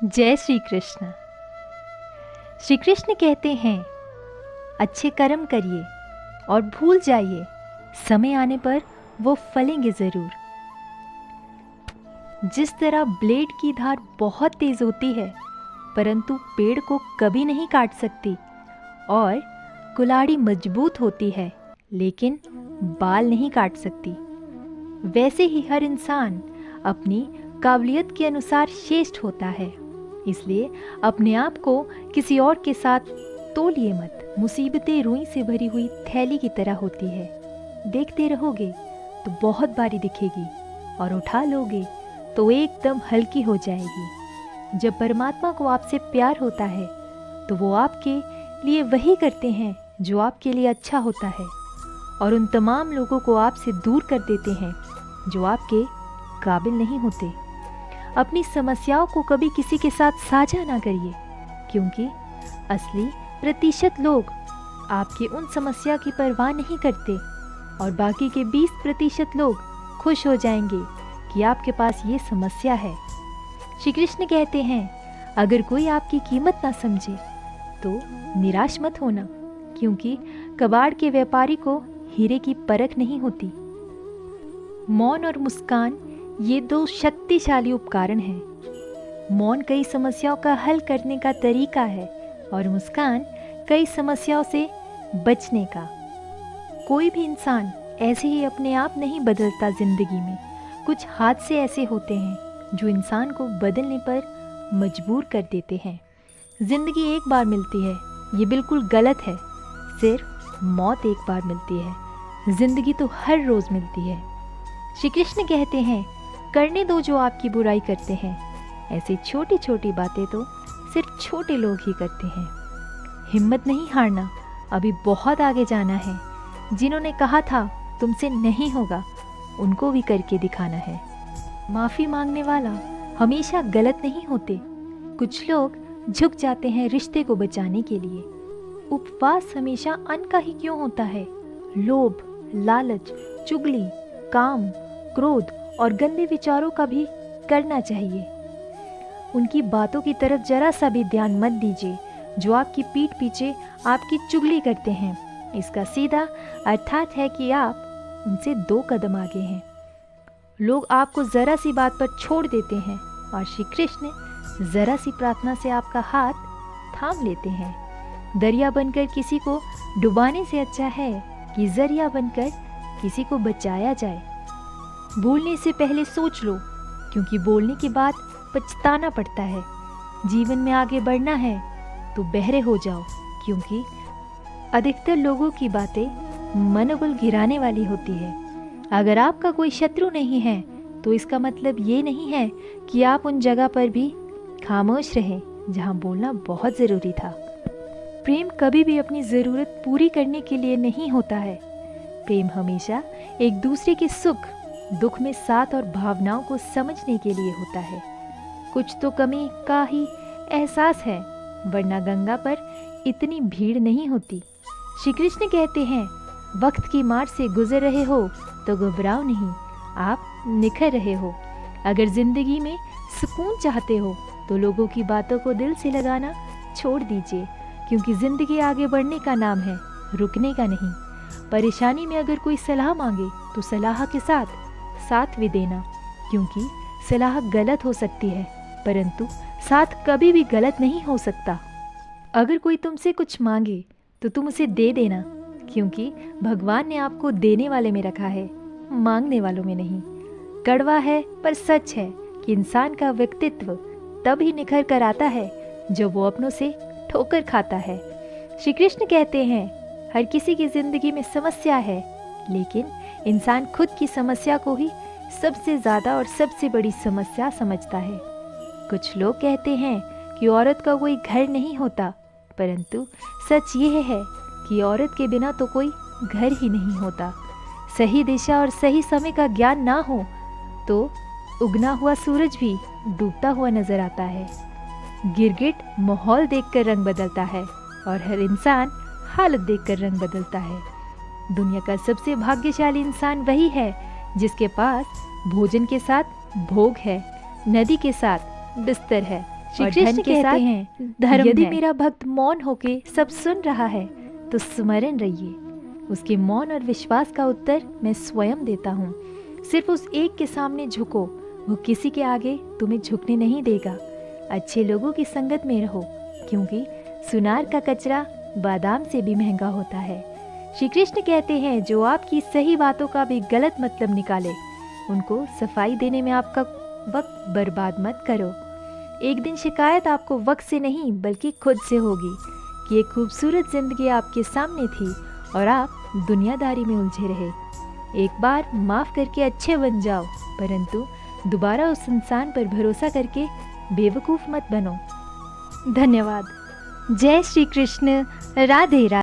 जय श्री कृष्ण। श्री कृष्ण कहते हैं, अच्छे कर्म करिए और भूल जाइए, समय आने पर वो फलेंगे ज़रूर। जिस तरह ब्लेड की धार बहुत तेज़ होती है परंतु पेड़ को कभी नहीं काट सकती, और कुल्हाड़ी मजबूत होती है लेकिन बाल नहीं काट सकती, वैसे ही हर इंसान अपनी काबिलियत के अनुसार श्रेष्ठ होता है। इसलिए अपने आप को किसी और के साथ तोलिए मत। मुसीबतें रुई से भरी हुई थैली की तरह होती है, देखते रहोगे तो बहुत भारी दिखेगी और उठा लोगे तो एकदम हल्की हो जाएगी। जब परमात्मा को आपसे प्यार होता है तो वो आपके लिए वही करते हैं जो आपके लिए अच्छा होता है, और उन तमाम लोगों को आपसे दूर कर देते हैं जो आपके काबिल नहीं होते। अपनी समस्याओं को कभी किसी के साथ साझा ना करिए, क्योंकि असली प्रतिशत लोग आपकी उन समस्या की परवाह नहीं करते और बाकी के 20% लोग खुश हो जाएंगे कि आपके पास ये समस्या है। श्री कृष्ण कहते हैं, अगर कोई आपकी कीमत ना समझे तो निराश मत होना, क्योंकि कबाड़ के व्यापारी को हीरे की परख नहीं होती। मौन और मुस्कान ये दो शक्तिशाली उपकरण हैं। मौन कई समस्याओं का हल करने का तरीका है और मुस्कान कई समस्याओं से बचने का। कोई भी इंसान ऐसे ही अपने आप नहीं बदलता। जिंदगी में कुछ हादसे ऐसे होते हैं जो इंसान को बदलने पर मजबूर कर देते हैं। जिंदगी एक बार मिलती है, ये बिल्कुल गलत है। सिर्फ मौत एक बार मिलती है, जिंदगी तो हर रोज मिलती है। श्री कृष्ण कहते हैं, करने दो जो आपकी बुराई करते हैं। ऐसी छोटी छोटी बातें तो सिर्फ छोटे लोग ही करते हैं। हिम्मत नहीं हारना, अभी बहुत आगे जाना है। जिन्होंने कहा था तुमसे नहीं होगा, उनको भी करके दिखाना है। माफ़ी मांगने वाला हमेशा गलत नहीं होते। कुछ लोग झुक जाते हैं रिश्ते को बचाने के लिए। उपवास हमेशा अन्न का ही क्यों होता है? लोभ, लालच, चुगली, काम, क्रोध और गंदे विचारों का भी करना चाहिए। उनकी बातों की तरफ जरा सा भी ध्यान मत दीजिए जो आपकी पीठ पीछे आपकी चुगली करते हैं। इसका सीधा अर्थात है कि आप उनसे 2 कदम आगे हैं। लोग आपको ज़रा सी बात पर छोड़ देते हैं और श्री कृष्ण ज़रा सी प्रार्थना से आपका हाथ थाम लेते हैं। दरिया बनकर किसी को डुबाने से अच्छा है कि जरिया बनकर किसी को बचाया जाए। बोलने से पहले सोच लो, क्योंकि बोलने के बाद पछताना पड़ता है। जीवन में आगे बढ़ना है तो बहरे हो जाओ, क्योंकि अधिकतर लोगों की बातें मनोबल गिराने वाली होती है। अगर आपका कोई शत्रु नहीं है तो इसका मतलब ये नहीं है कि आप उन जगह पर भी खामोश रहें जहाँ बोलना बहुत ज़रूरी था। प्रेम कभी भी अपनी ज़रूरत पूरी करने के लिए नहीं होता है। प्रेम हमेशा एक दूसरे के सुख दुख में साथ और भावनाओं को समझने के लिए होता है। कुछ तो कमी का ही एहसास है, वरना गंगा पर इतनी भीड़ नहीं होती। श्री कृष्ण कहते हैं, वक्त की मार से गुजर रहे हो तो घबराओ नहीं, आप निखर रहे हो। अगर जिंदगी में सुकून चाहते हो तो लोगों की बातों को दिल से लगाना छोड़ दीजिए, क्योंकि जिंदगी आगे बढ़ने का नाम है, रुकने का नहीं। परेशानी में अगर कोई सलाह मांगे तो सलाह के साथ भी देना, क्योंकि सलाह गलत हो सकती है परंतु साथ कभी भी गलत नहीं हो सकता। अगर कोई तुमसे कुछ मांगे तो तुम उसे दे देना, क्योंकि भगवान ने आपको देने वाले में रखा है, मांगने वालों में नहीं। कड़वा है पर सच है कि इंसान का व्यक्तित्व तब ही निखर कर आता है जब वो अपनों से ठोकर खाता है। श्री कृष्ण कहते हैं, हर किसी की जिंदगी में समस्या है, लेकिन इंसान खुद की समस्या को ही सबसे ज़्यादा और सबसे बड़ी समस्या समझता है। कुछ लोग कहते हैं कि औरत का कोई घर नहीं होता, परंतु सच ये है कि औरत के बिना तो कोई घर ही नहीं होता। सही दिशा और सही समय का ज्ञान ना हो तो उगना हुआ सूरज भी डूबता हुआ नजर आता है। गिरगिट माहौल देखकर रंग बदलता है और हर इंसान हालत देखकर रंग बदलता है। दुनिया का सबसे भाग्यशाली इंसान वही है जिसके पास भोजन के साथ भोग है, नदी के साथ बिस्तर है, श्री और कृष्ण धन के कहते साथ हैं, धर्म यदि है। मेरा भक्त मौन होके सब सुन रहा है तो स्मरण रहिए। उसके मौन और विश्वास का उत्तर मैं स्वयं देता हूँ। सिर्फ उस एक के सामने झुको, वो किसी के आगे तुम्हें झुकने नहीं देगा। अच्छे लोगों की संगत में रहो, क्योंकि सुनार का कचरा बादाम से भी महंगा होता है। श्री कृष्ण कहते हैं, जो आपकी सही बातों का भी गलत मतलब निकाले, उनको सफाई देने में आपका वक्त बर्बाद मत करो। एक दिन शिकायत आपको वक्त से नहीं बल्कि खुद से होगी कि एक खूबसूरत जिंदगी आपके सामने थी और आप दुनियादारी में उलझे रहे। एक बार माफ करके अच्छे बन जाओ, परंतु दोबारा उस इंसान पर भरोसा करके बेवकूफ़ मत बनो। धन्यवाद। जय श्री कृष्ण। राधे राधे।